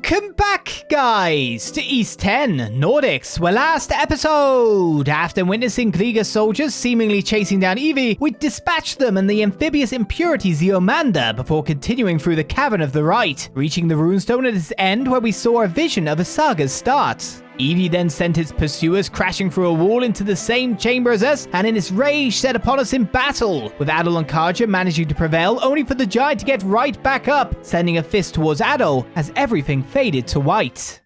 Welcome back, guys, to East 10, Nordics, where last episode, after witnessing Kriger's soldiers seemingly chasing down Evie, we dispatched them and the amphibious impurity Zeomander before continuing through the Cavern of the Rite, reaching the runestone at its end where we saw a vision of a saga's start. Evie then sent its pursuers crashing through a wall into the same chamber as us, and in its rage set upon us in battle, with Adol and Karja managing to prevail only for the giant to get right back up, sending a fist towards Adol as everything faded to white.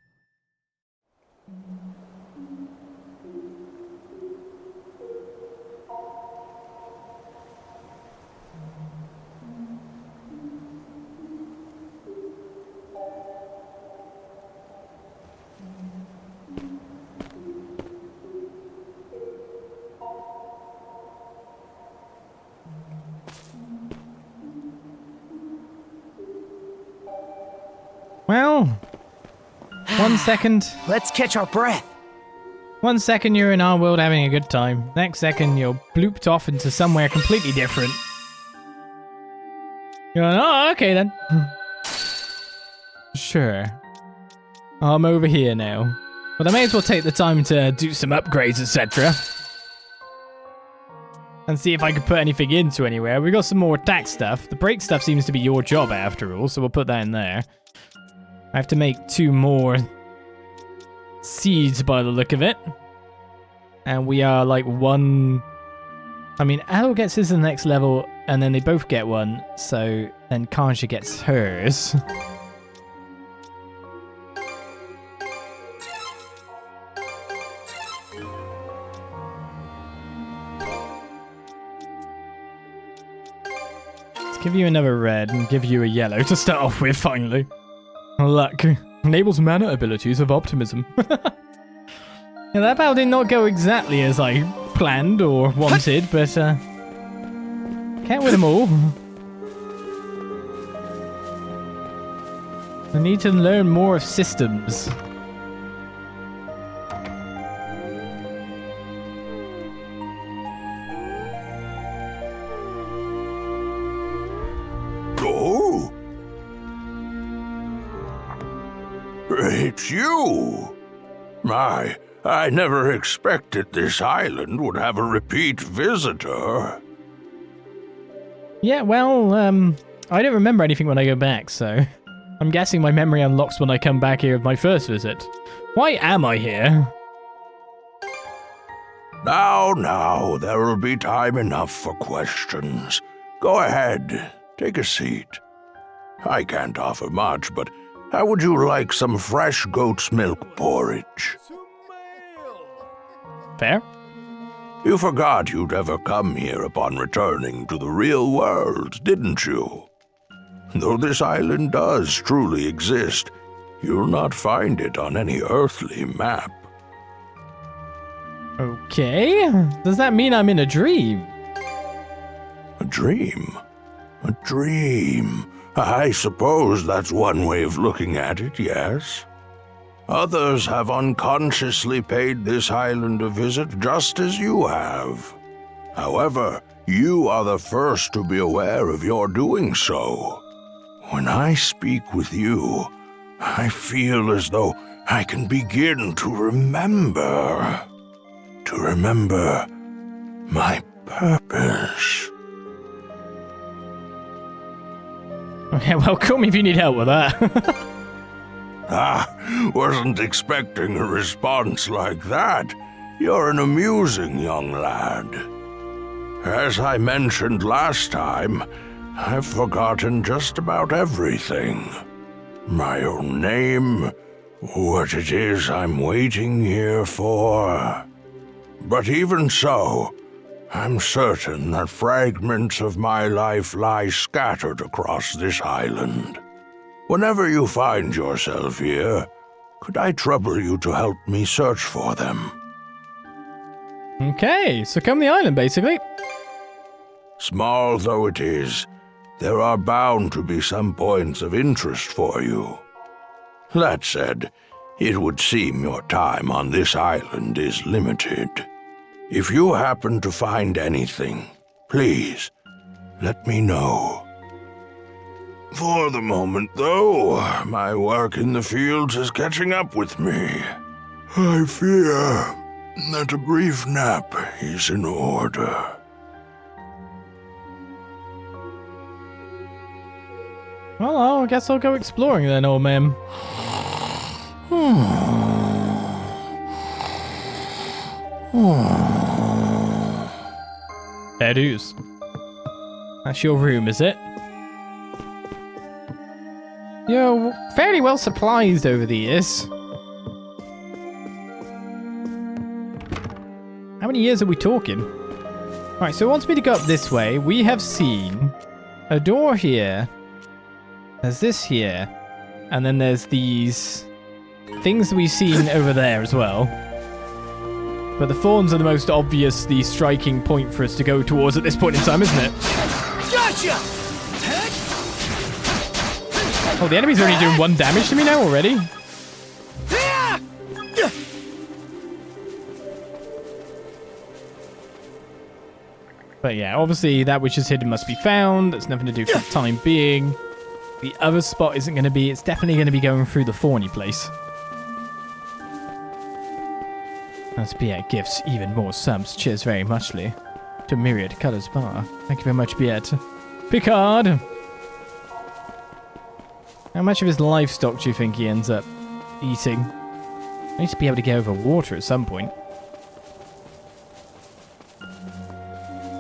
Well, 1 second. Let's catch our breath. 1 second you're in our world having a good time. Next second you're blooped off into somewhere completely different. You're going, oh, okay then. Sure. I'm over here now. But I may as well take the time to do some upgrades, etc. And see if I can put anything into anywhere. We got some more attack stuff. The break stuff seems to be your job after all, so we'll put that in there. I have to make 2 more seeds by the look of it. And we are like 1... I mean, Adol gets his to the next level, and then they both get 1. So then Karja gets hers. Let's give you another red and give you a yellow to start off with, finally. Luck enables mana abilities of optimism. Yeah, that battle did not go exactly as I planned or wanted, but can't win them all. I need to learn more of systems. It's you! I never expected this island would have a repeat visitor. Yeah, well, I don't remember anything when I go back, so I'm guessing my memory unlocks when I come back here with my first visit. Why am I here? Now, there will be time enough for questions. Go ahead, take a seat. I can't offer much, but how would you like some fresh goat's milk porridge? Fair. You forgot you'd ever come here upon returning to the real world, didn't you? Though this island does truly exist, you'll not find it on any earthly map. Okay. Does that mean I'm in a dream? A dream? A dream. I suppose that's one way of looking at it, yes. Others have unconsciously paid this island a visit just as you have. However, you are the first to be aware of your doing so. When I speak with you, I feel as though I can begin to remember. To remember my purpose. Okay, well, call me if you need help with that. Wasn't expecting a response like that. You're an amusing young lad. As I mentioned last time, I've forgotten just about everything. My own name, what it is I'm waiting here for. But even so, I'm certain that fragments of my life lie scattered across this island. Whenever you find yourself here, could I trouble you to help me search for them? Okay, so come the island, basically. Small though it is, there are bound to be some points of interest for you. That said, it would seem your time on this island is limited. If you happen to find anything, please, let me know. For the moment, though, my work in the fields is catching up with me. I fear that a brief nap is in order. Well, I guess I'll go exploring then, old man. There it is. That's your room, is it? You're fairly well supplied over the years. How many years are we talking? Alright, so it wants me to go up this way. We have seen a door here. There's this here. And then there's these things that we've seen over there as well. But the thorns are the most obviously striking point for us to go towards at this point in time, isn't it? Gotcha! Oh, the enemy's only doing 1 damage to me now already? But yeah, obviously that which is hidden must be found. That's nothing to do for the time being. The other spot isn't going to be... It's definitely going to be going through the thorny place. That's Biet gifts even more subs. Cheers very muchly. To Myriad Colors Bar. Thank you very much, Biet. Picard! How much of his livestock do you think he ends up eating? I need to be able to get over water at some point.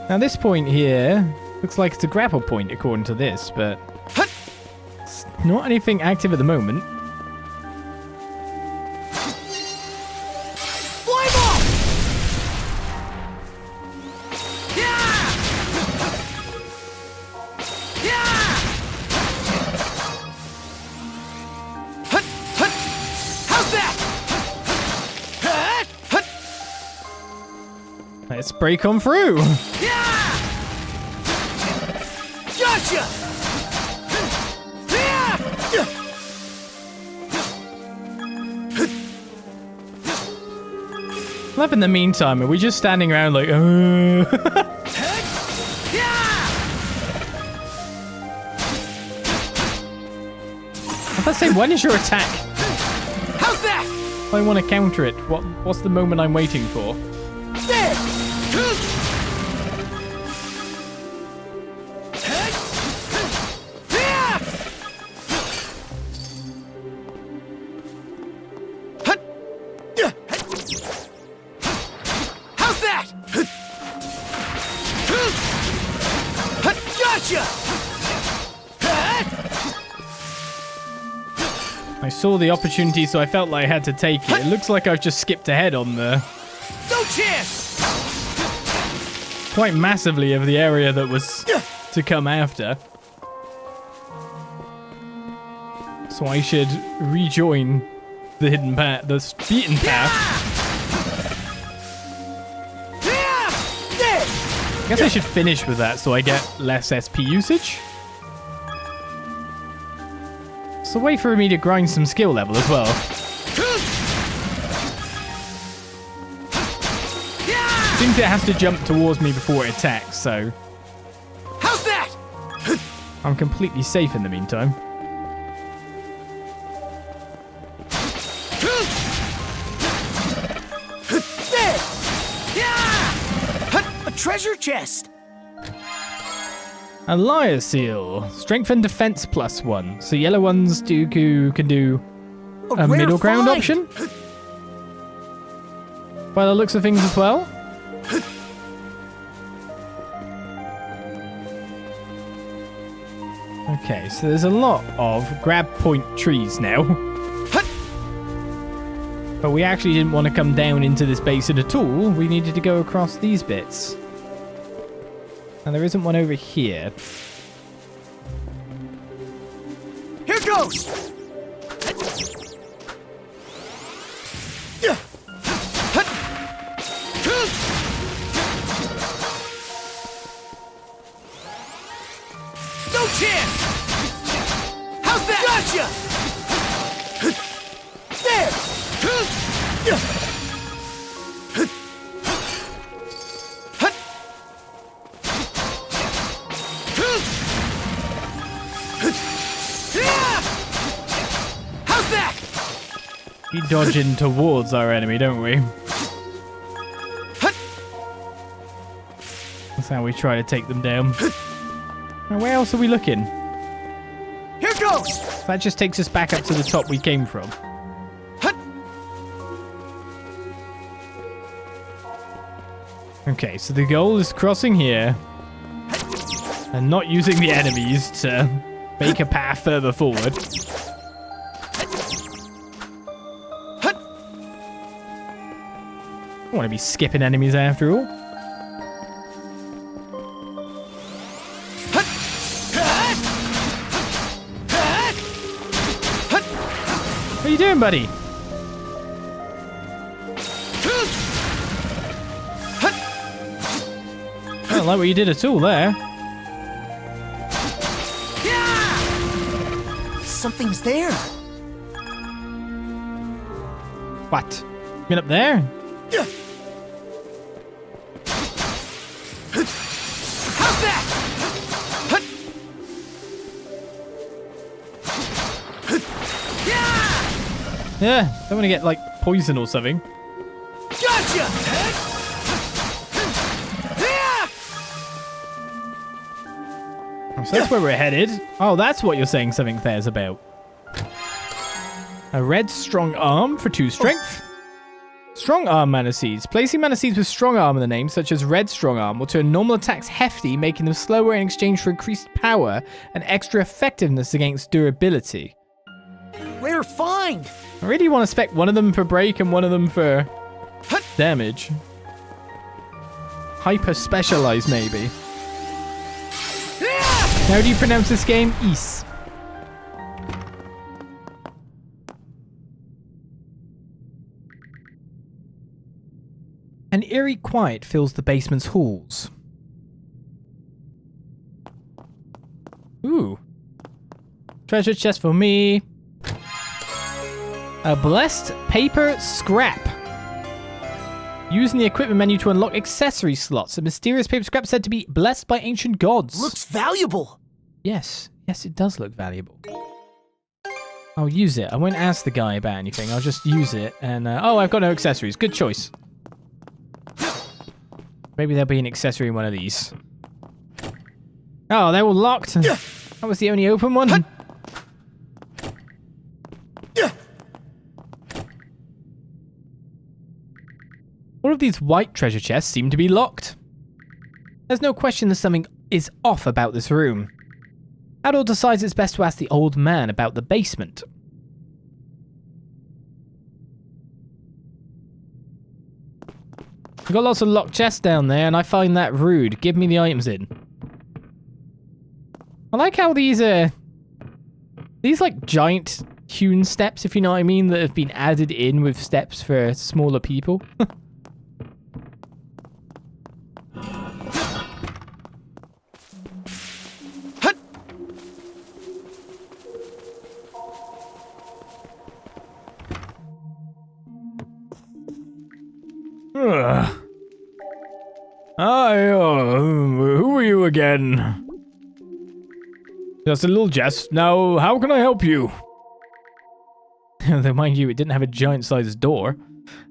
Now this point here looks like it's a grapple point according to this, but it's not anything active at the moment. Let's break on through. Gotcha! Love in the meantime, are we just standing around like, I was about to say, when is your attack? How's that? I want to counter it. What's the moment I'm waiting for? There! How's that? Gotcha! I saw the opportunity, so I felt like I had to take it. It looks like I've just skipped ahead on the... No chance! quite massively of the area that was to come after. So I should rejoin the hidden path, the beaten path. I guess I should finish with that so I get less SP usage. It's a way for me to grind some skill level as well. Seems it has to jump towards me before it attacks, so... How's that? I'm completely safe in the meantime. A treasure chest. A Liar Seal. Strength and defense +1. So yellow ones can do a rare middle ground find. option. By the looks of things as well. Okay, so there's a lot of grab point trees now. But we actually didn't want to come down into this basin at all. We needed to go across these bits. And there isn't one over here. Here goes. No chance. How's that? Gotcha. There. We dodging towards our enemy, don't we? That's how we try to take them down. Now, where else are we looking? Here goes! That just takes us back up to the top we came from. Okay, so the goal is crossing here and not using the enemies to make a path further forward. I don't want to be skipping enemies after all. What are you doing, buddy? I don't like what you did at all there. Something's there. What? Been up there? How's that? Yeah, don't want to get, like, poison or something. Gotcha! So that's where we're headed. Oh, that's what you're saying something there's about. A red strong arm for 2 strength. Strong arm mana seeds. Placing mana seeds with strong arm in the name, such as red strong arm, will turn normal attacks hefty, making them slower in exchange for increased power and extra effectiveness against durability. Rare find! I really want to spec one of them for break and one of them for damage. Hyper specialized, maybe. How do you pronounce this game? Is. An eerie quiet fills the basement's halls. Ooh. Treasure chest for me. A blessed paper scrap. Using the equipment menu to unlock accessory slots. A mysterious paper scrap said to be blessed by ancient gods. Looks valuable. Yes. Yes, it does look valuable. I'll use it. I won't ask the guy about anything. I'll just use it. And, oh, I've got no accessories. Good choice. Maybe there'll be an accessory in one of these. Oh, they're all locked. That was the only open one. All of these white treasure chests seem to be locked. There's no question that something is off about this room. Adol decides it's best to ask the old man about the basement. We've got lots of locked chests down there, and I find that rude. Give me the items in. I like how these like giant hewn steps, if you know what I mean, that have been added in with steps for smaller people. Who are you again? Just a little jest. Now, how can I help you? Though, mind you, it didn't have a giant-sized door.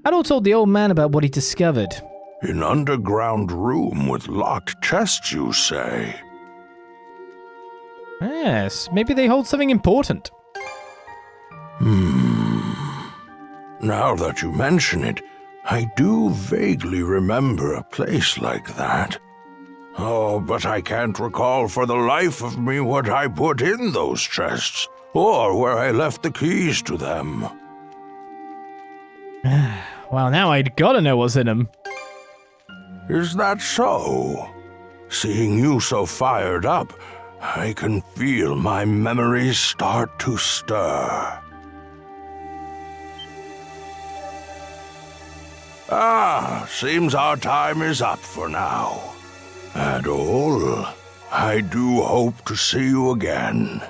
Adol told the old man about what he discovered. An underground room with locked chests, you say? Yes, maybe they hold something important. Now that you mention it, I do vaguely remember a place like that. Oh, but I can't recall for the life of me what I put in those chests, or where I left the keys to them. Well, now I'd gotta know what's in them. Is that so? Seeing you so fired up, I can feel my memories start to stir. Seems our time is up for now. Adol, I do hope to see you again.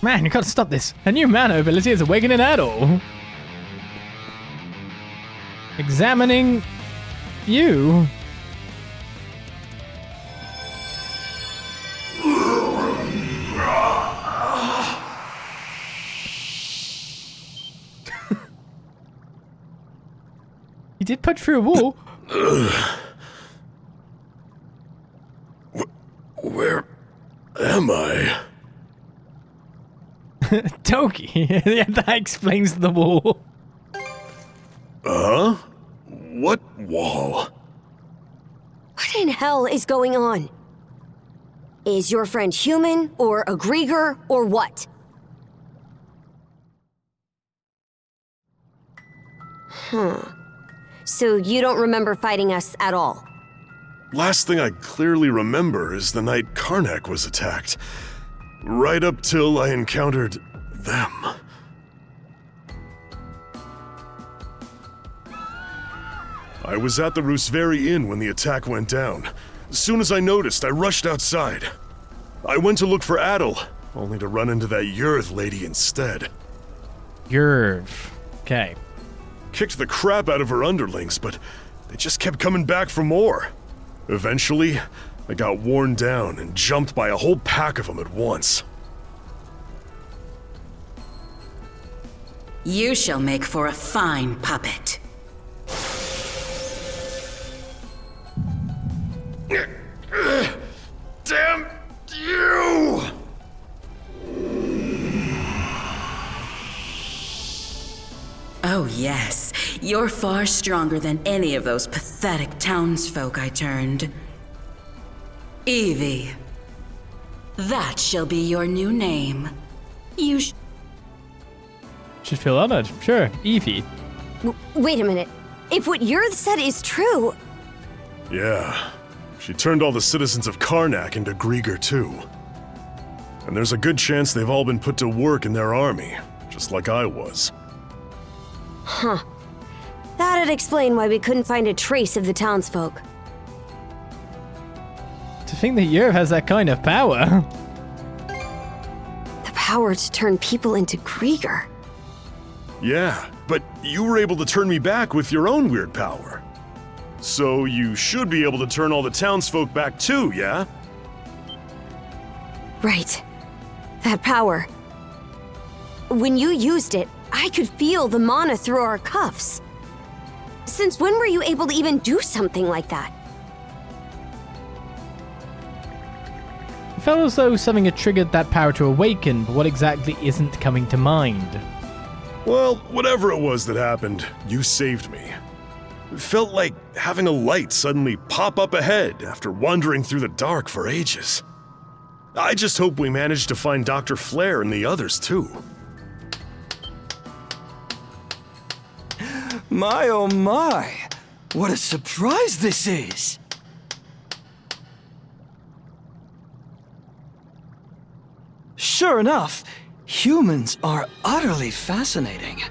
Man, you gotta stop this. A new mana ability is awakening Adol. Examining you. He did punch through a wall. Where am I? Dogi. Yeah, that explains the wall. What wall? What in hell is going on? Is your friend human, or a Grieger, or what? So you don't remember fighting us at all? Last thing I clearly remember is the night Karnak was attacked. Right up till I encountered them. I was at the Rooseveri Inn when the attack went down. As soon as I noticed, I rushed outside. I went to look for Adol, only to run into that Yurth lady instead. Yurth. Okay. Kicked the crap out of her underlings, but they just kept coming back for more. Eventually, I got worn down and jumped by a whole pack of them at once. You shall make for a fine puppet. Damn you! Oh yes, you're far stronger than any of those pathetic townsfolk I turned. Evie. That shall be your new name. You Should feel honored. Sure, Evie. Wait a minute. If what Yurth said is true... Yeah. She turned all the citizens of Karnak into Grieger too. And there's a good chance they've all been put to work in their army, just like I was. Huh. That'd explain why we couldn't find a trace of the townsfolk. To think that Yurth has that kind of power. The power to turn people into Grieger. Yeah, but you were able to turn me back with your own weird power. So you should be able to turn all the townsfolk back too, yeah? Right. That power. When you used it, I could feel the mana through our cuffs. Since when were you able to even do something like that? It felt as though something had triggered that power to awaken, but what exactly isn't coming to mind. Well, whatever it was that happened, you saved me. It felt like having a light suddenly pop up ahead after wandering through the dark for ages. I just hope we manage to find Dr. Flare and the others too. My oh my! What a surprise this is! Sure enough, humans are utterly fascinating.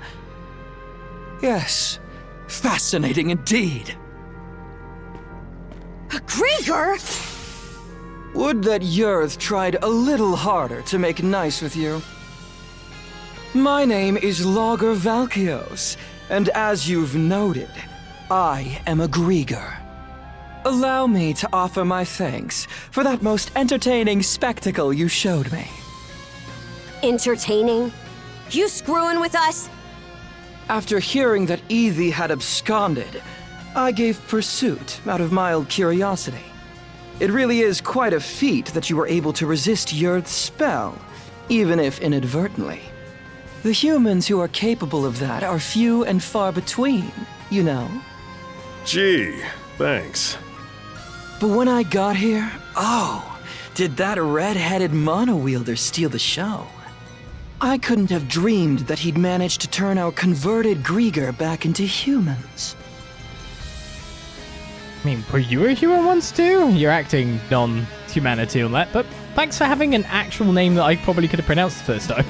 Yes, fascinating indeed. A Grieger? Would that Yurth tried a little harder to make nice with you. My name is Logr Valkios, and as you've noted, I am a Grieger. Allow me to offer my thanks for that most entertaining spectacle you showed me. Entertaining? You screwing with us? After hearing that Evie had absconded, I gave pursuit out of mild curiosity. It really is quite a feat that you were able to resist Yurth's spell, even if inadvertently. The humans who are capable of that are few and far between, you know. Gee, thanks. But when I got here, oh, did that red-headed mono-wielder steal the show. I couldn't have dreamed that he'd managed to turn our converted Grieger back into humans. I mean, were you a human once too? You're acting non-humanity on that, but thanks for having an actual name that I probably could have pronounced the first time.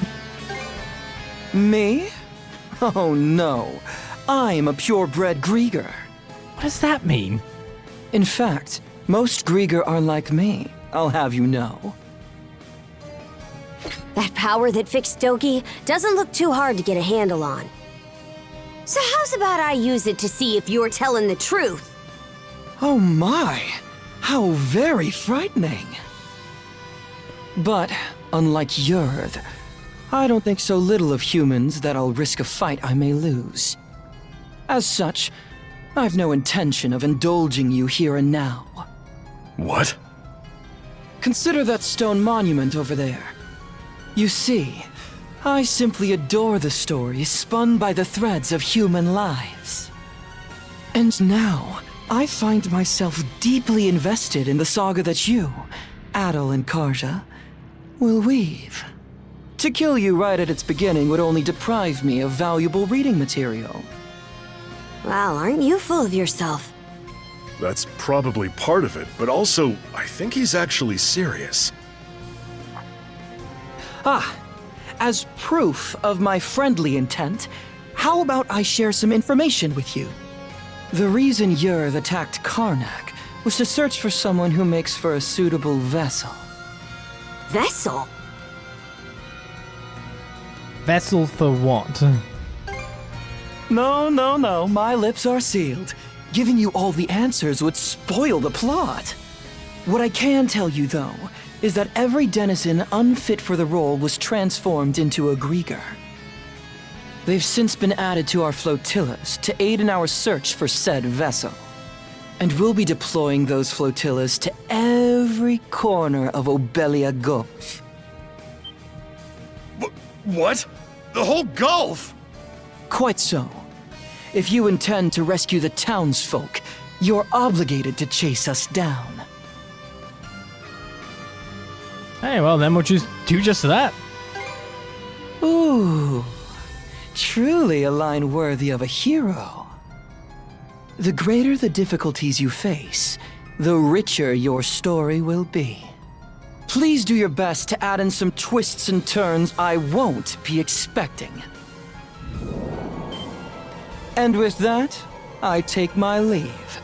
Me? Oh no, I'm a purebred Grieger. What does that mean? In fact, most Grieger are like me, I'll have you know. That power that fixed Dogi doesn't look too hard to get a handle on. So how's about I use it to see if you're telling the truth? Oh my, how very frightening. But, unlike Yurth, I don't think so little of humans that I'll risk a fight I may lose. As such, I've no intention of indulging you here and now. What? Consider that stone monument over there. You see, I simply adore the stories spun by the threads of human lives. And now, I find myself deeply invested in the saga that you, Adol and Karja, will weave. To kill you right at its beginning would only deprive me of valuable reading material. Wow, aren't you full of yourself? That's probably part of it, but also, I think he's actually serious. As proof of my friendly intent, how about I share some information with you? The reason Yurth attacked Karnak was to search for someone who makes for a suitable vessel. Vessel? Vessel for what? No, my lips are sealed. Giving you all the answers would spoil the plot. What I can tell you, though, is that every denizen unfit for the role was transformed into a Grieger. They've since been added to our flotillas to aid in our search for said vessel. And we'll be deploying those flotillas to every corner of Obelia Gulf. What? The whole Gulf? Quite so. If you intend to rescue the townsfolk, you're obligated to chase us down. Hey, well then we'll just do just that. Ooh, truly a line worthy of a hero. The greater the difficulties you face, the richer your story will be. Please do your best to add in some twists and turns I won't be expecting. And with that, I take my leave.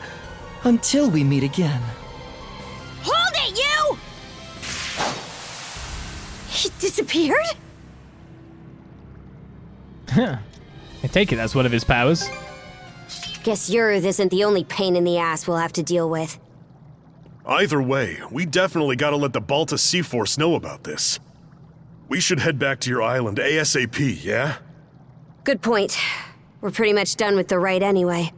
Until we meet again. Hold it, you! He disappeared? I take it that's one of his powers. Guess Yurth isn't the only pain in the ass we'll have to deal with. Either way, we definitely gotta let the Balta Seaforce know about this. We should head back to your island ASAP, yeah? Good point. We're pretty much done with the Rite anyway.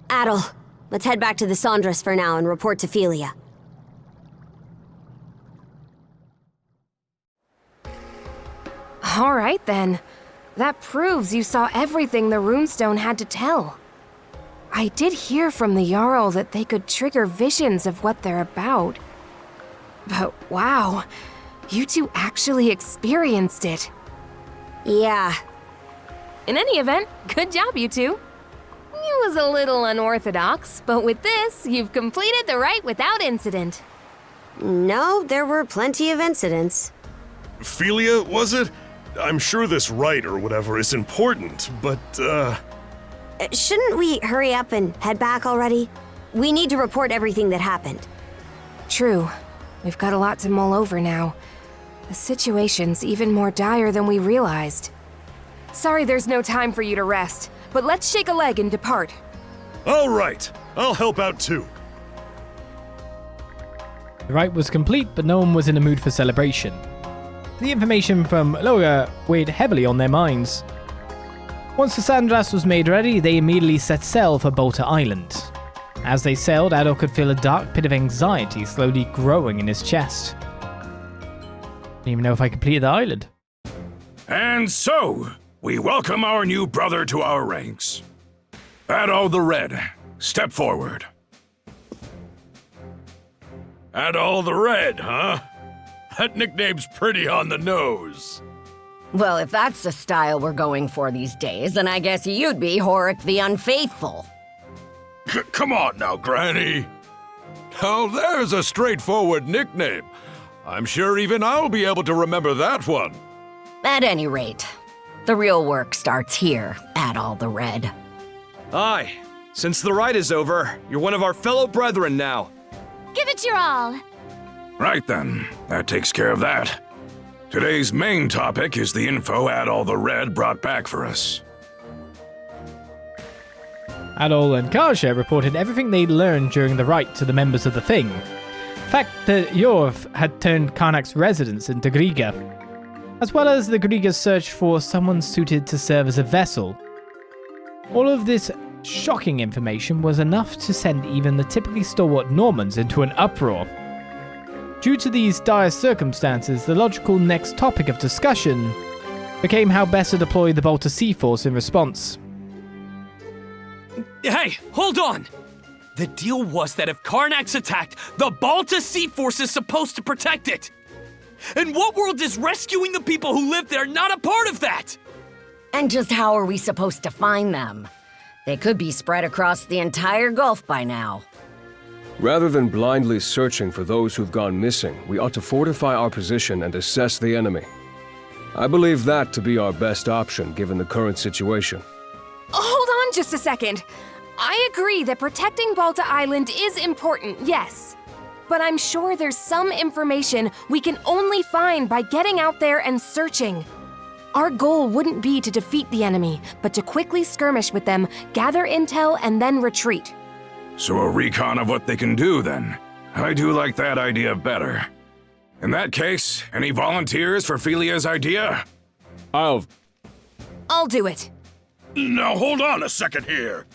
Adol, let's head back to the Sandras for now and report to Philia. All right, then. That proves you saw everything the runestone had to tell. I did hear from the Jarl that they could trigger visions of what they're about. But wow, you two actually experienced it. Yeah. In any event, good job, you two. It was a little unorthodox, but with this, you've completed the Rite without incident. No, there were plenty of incidents. Philia, was it? I'm sure this Rite or whatever is important, but, Shouldn't we hurry up and head back already? We need to report everything that happened. True. We've got a lot to mull over now. The situation's even more dire than we realized. Sorry there's no time for you to rest, but let's shake a leg and depart. all right. I'll help out too. The rite was complete, but no one was in the mood for celebration. The information from Lågr weighed heavily on their minds. Once the Sandras was made ready, they immediately set sail for Balta Island. As they sailed, Adol could feel a dark pit of anxiety slowly growing in his chest. Didn't even know if I completed the island. And so, we welcome our new brother to our ranks. Adol the Red, step forward. Adol the Red, huh? That nickname's pretty on the nose. Well, if that's the style we're going for these days, then I guess you'd be Horik the Unfaithful. Come on now, Granny. Now there's a straightforward nickname. I'm sure even I'll be able to remember that one. At any rate, the real work starts here, Adol the Red. Aye. Since the rite is over, you're one of our fellow brethren now. Give it your all. Right then, that takes care of that. Today's main topic is the info Adol the Red brought back for us. Adol and Karja reported everything they'd learned during the Rite to the members of the Thing. The fact that Yorv had turned Karnak's residence into Griga, as well as the Griga's search for someone suited to serve as a vessel. All of this shocking information was enough to send even the typically stalwart Normans into an uproar. Due to these dire circumstances, the logical next topic of discussion became how best to deploy the Balta Seaforce in response. Hey, hold on! The deal was that if Karnak's attacked, the Balta Seaforce is supposed to protect it! And what world is rescuing the people who live there not a part of that? And just how are we supposed to find them? They could be spread across the entire Gulf by now. Rather than blindly searching for those who've gone missing, we ought to fortify our position and assess the enemy. I believe that to be our best option given the current situation. Hold on just a second. I agree that protecting Balta Island is important, yes. But I'm sure there's some information we can only find by getting out there and searching. Our goal wouldn't be to defeat the enemy, but to quickly skirmish with them, gather intel, and then retreat. So a recon of what they can do, then. I do like that idea better. In that case, any volunteers for Felia's idea? I'll do it. Now hold on a second here.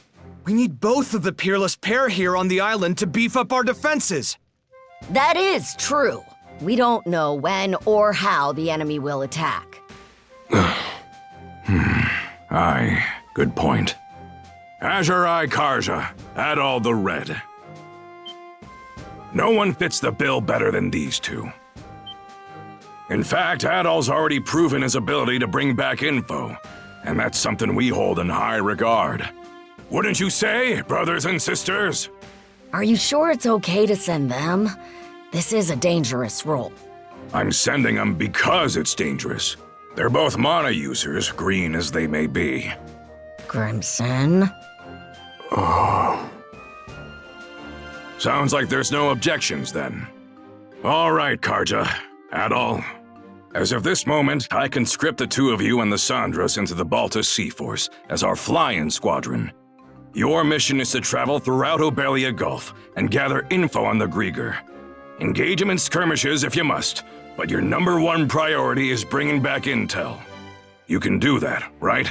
We need both of the peerless pair here on the island to beef up our defenses. That is true. We don't know when or how the enemy will attack. Aye, good point. Azure Eye Karja, Adol the Red. No one fits the bill better than these two. In fact, Adol's already proven his ability to bring back info, and that's something we hold in high regard. Wouldn't you say, brothers and sisters? Are you sure it's okay to send them? This is a dangerous role. I'm sending them because it's dangerous. They're both mana users, green as they may be. Crimson? Oh. Sounds like there's no objections, then. All right, Karja, Adol. As of this moment, I conscript the two of you and the Sandras into the Balta Seaforce as our fly-in squadron. Your mission is to travel throughout Obelia Gulf and gather info on the Logr. Engage them in skirmishes if you must, but your #1 priority is bringing back intel. You can do that, right?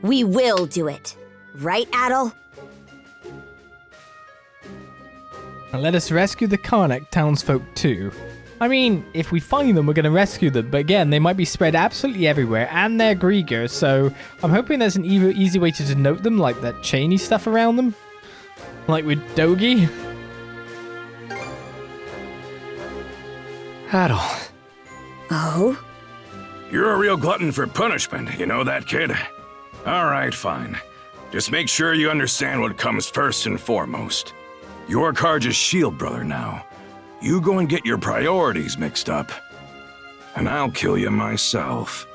We will do it. Right, Adol? And let us rescue the Karnak townsfolk too. I mean, if we find them, we're going to rescue them, but again, they might be spread absolutely everywhere, and they're Logr, so I'm hoping there's an easy way to denote them, like that chainy stuff around them. Like with Dogi. Adol. Oh? You're a real glutton for punishment, you know that, kid? All right, fine. Just make sure you understand what comes first and foremost. You're Karja's shield brother now. You go and get your priorities mixed up, and I'll kill you myself.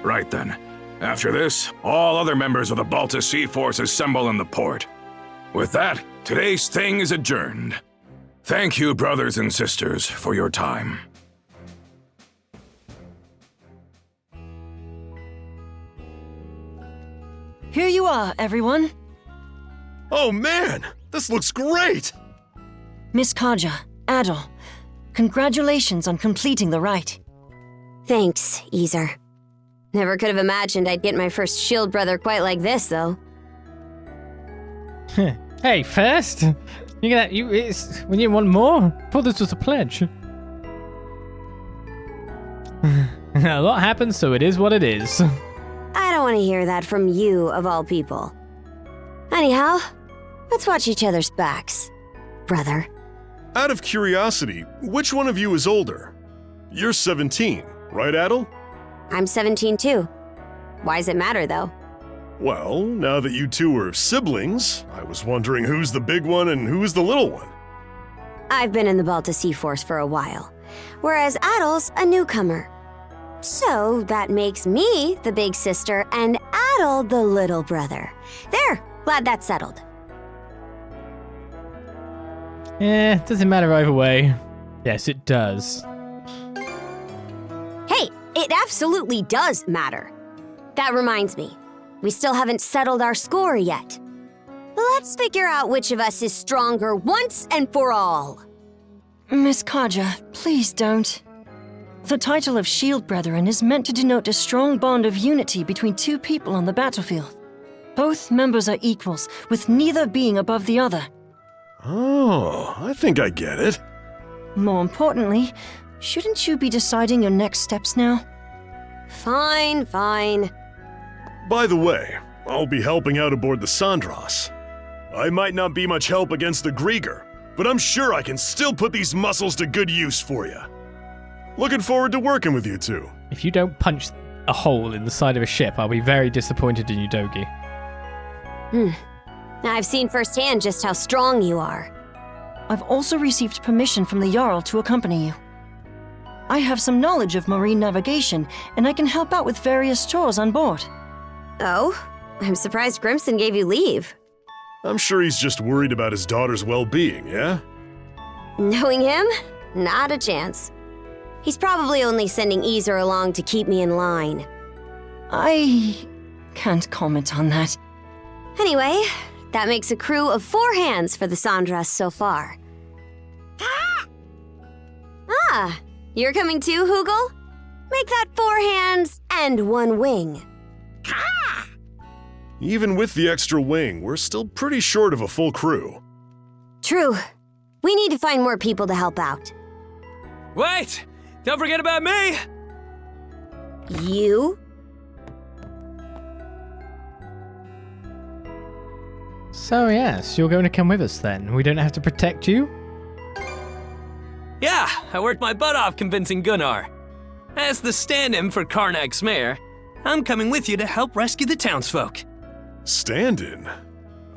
Right then. After this, all other members of the Balta Seaforce assemble in the port. With that, today's thing is adjourned. Thank you, brothers and sisters, for your time. Here you are, everyone. Oh man, this looks great! Miss Karja, Adol, congratulations on completing the rite. Thanks, Easer. Never could have imagined I'd get my first shield brother quite like this, though. Hey, first? When you want more? I thought this was a pledge. A lot happens, so it is what it is. I don't want to hear that from you, of all people. Anyhow, let's watch each other's backs, brother. Out of curiosity, which one of you is older? You're 17, right, Adol? I'm 17 too. Why does it matter, though? Well, now that you two are siblings, I was wondering who's the big one and who's the little one. I've been in the Balta Seaforce for a while, whereas Adol's a newcomer. So that makes me the big sister and Adol the little brother. There, glad that's settled. Doesn't matter either way. Yes, it does. absolutely does matter. That reminds me, we still haven't settled our score yet. Let's figure out which of us is stronger once and for all. Miss Kaja, please don't. The title of Shield Bretheren is meant to denote a strong bond of unity between two people on the battlefield. Both members are equals, with neither being above the other. Oh, I think I get it. More importantly, shouldn't you be deciding your next steps now? Fine. By the way, I'll be helping out aboard the Sandras. I might not be much help against the Grieger, but I'm sure I can still put these muscles to good use for you. Looking forward to working with you two. If you don't punch a hole in the side of a ship, I'll be very disappointed in you, Dogi. I've seen firsthand just how strong you are. I've also received permission from the Jarl to accompany you. I have some knowledge of marine navigation, and I can help out with various chores on board. Oh? I'm surprised Grimson gave you leave. I'm sure he's just worried about his daughter's well-being, yeah? Knowing him? Not a chance. He's probably only sending Easer along to keep me in line. I can't comment on that. Anyway, that makes a crew of 4 hands for the Sandras so far. Ah, you're coming too, Hugel? Make that 4 hands and 1 wing. Even with the extra wing, we're still pretty short of a full crew. True. We need to find more people to help out. Wait! Don't forget about me! You? So yes, you're going to come with us then. We don't have to protect you? Yeah, I worked my butt off convincing Gunnar. As the stand-in for Karnak's mayor, I'm coming with you to help rescue the townsfolk. Stand-in?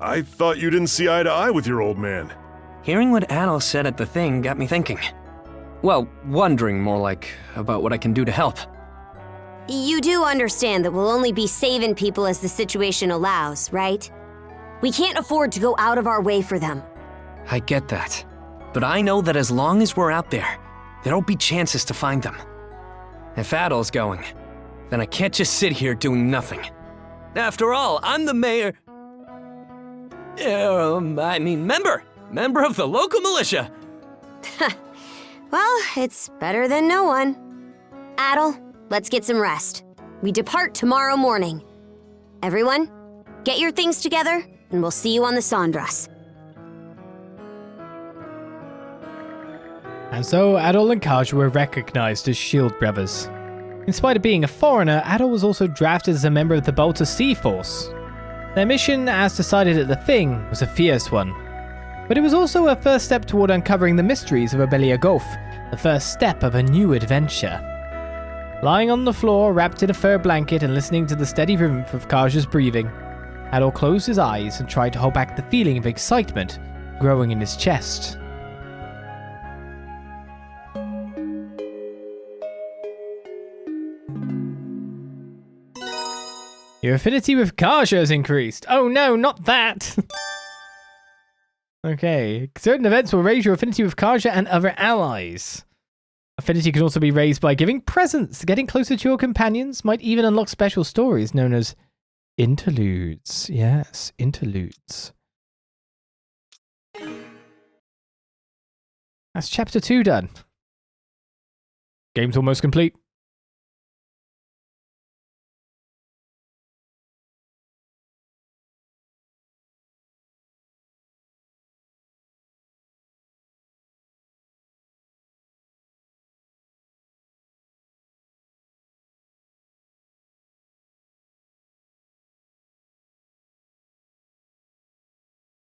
I thought you didn't see eye to eye with your old man. Hearing what Adol said at the thing got me thinking. Well, wondering more like about what I can do to help. You do understand that we'll only be saving people as the situation allows, right? We can't afford to go out of our way for them. I get that. But I know that as long as we're out there, there'll be chances to find them. If Adol's going, then I can't just sit here doing nothing. After all, I'm the mayor... member of the local militia. Well, it's better than no one. Adol, let's get some rest. We depart tomorrow morning. Everyone, get your things together, and we'll see you on the Sandras. And so Adol and Kaj were recognized as Shield Brothers. In spite of being a foreigner, Adol was also drafted as a member of the Balta Seaforce. Their mission, as decided at the Thing, was a fierce one. But it was also a first step toward uncovering the mysteries of Obelia Gulf, the first step of a new adventure. Lying on the floor, wrapped in a fur blanket and listening to the steady rhythm of Kaja's breathing, Adol closed his eyes and tried to hold back the feeling of excitement growing in his chest. Your affinity with Kaja has increased. Oh no, not that! Okay, certain events will raise your affinity with Kaja and other allies. Affinity can also be raised by giving presents. Getting closer to your companions might even unlock special stories known as interludes. Yes, interludes. That's chapter 2 done. Game's almost complete.